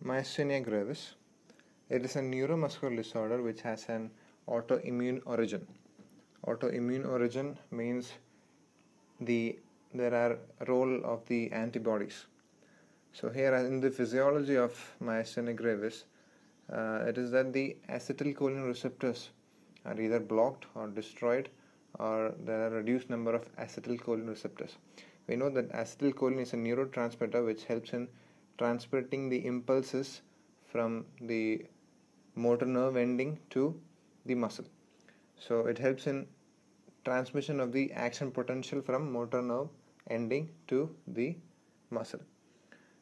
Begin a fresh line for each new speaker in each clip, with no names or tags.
myasthenia gravis. It is a neuromuscular disorder which has an autoimmune origin. Autoimmune origin means there are role of the antibodies. So here in the physiology of myasthenia gravis, it is that the acetylcholine receptors are either blocked or destroyed, or there are reduced number of acetylcholine receptors. We know that acetylcholine is a neurotransmitter which helps in transmitting the impulses from the motor nerve ending to the muscle. So it helps in transmission of the action potential from motor nerve ending to the muscle.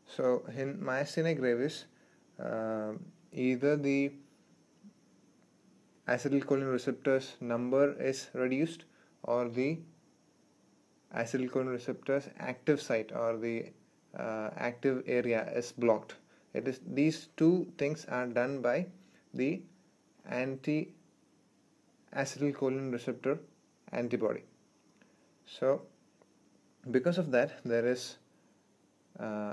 So in myasthenia gravis, either the acetylcholine receptors number is reduced or the acetylcholine receptors active site or the active area is blocked. These two things are done by the anti-acetylcholine receptor antibody. So because of that, there is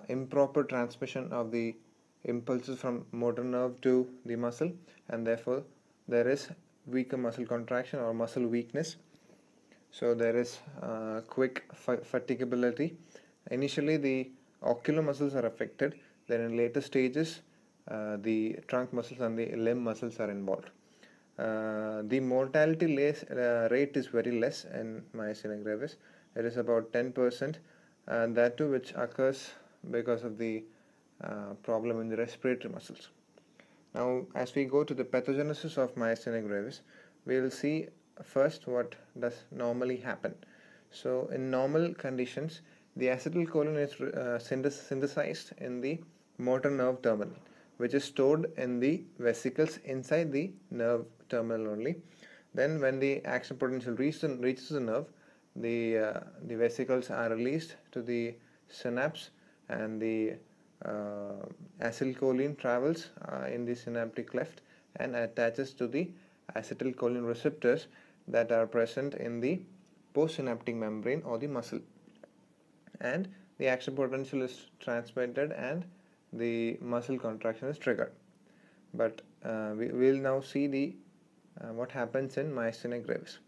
improper transmission of the impulses from motor nerve to the muscle, and therefore there is weaker muscle contraction or muscle weakness. So there is quick fatigability. Initially the ocular muscles are affected, then in later stages the trunk muscles and the limb muscles are involved. The mortality rate is very less in myasthenia gravis. It is about 10%, and that too which occurs because of the problem in the respiratory muscles. Now, as we go to the pathogenesis of myasthenia gravis, we will see first what does normally happen. So, in normal conditions, the acetylcholine is synthesized in the motor nerve terminal, which is stored in the vesicles inside the nerve terminal only. Then, when the action potential reaches the nerve, the vesicles are released to the synapse, and the acetylcholine travels in the synaptic cleft and attaches to the acetylcholine receptors that are present in the postsynaptic membrane or the muscle, and the action potential is transmitted and the muscle contraction is triggered. But we will now see the what happens in myasthenia gravis.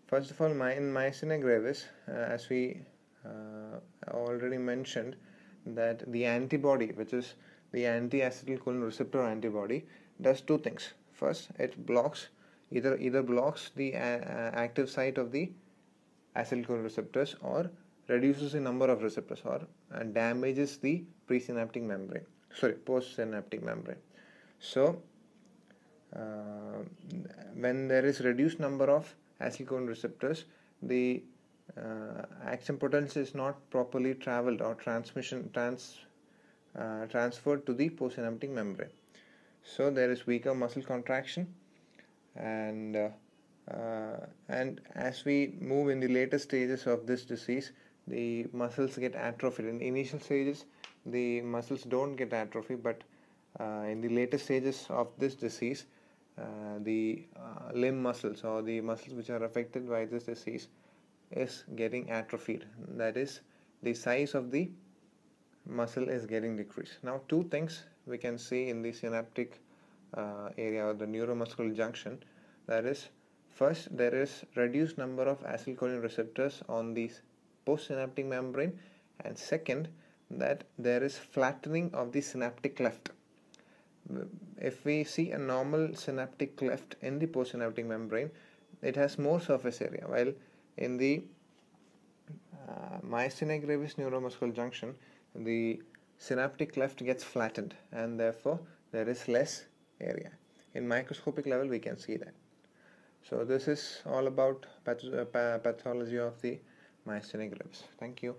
First of all, in myasthenia gravis, as we already mentioned, that the antibody, which is the anti-acetylcholine receptor antibody, does two things. First, it blocks either blocks the active site of the acetylcholine receptors, or reduces the number of receptors, or damages the postsynaptic membrane. So when there is reduced number of acetylcholine receptors, the action potential is not properly traveled or transferred to the postsynaptic membrane. So there is weaker muscle contraction, and as we move in the later stages of this disease, the muscles get atrophied. In the initial stages, the muscles don't get atrophy, but in the later stages of this disease, the limb muscles or the muscles which are affected by this disease is getting atrophied. That is, the size of the muscle is getting decreased. Now, two things we can see in the synaptic area or the neuromuscular junction. That is, first, there is reduced number of acetylcholine receptors on the postsynaptic membrane, and second, that there is flattening of the synaptic cleft. If we see a normal synaptic cleft in the postsynaptic membrane, it has more surface area, while in the myasthenia gravis neuromuscular junction, the synaptic cleft gets flattened, and therefore there is less area. In microscopic level, we can see that. So this is all about pathology of the myasthenia gravis. Thank you.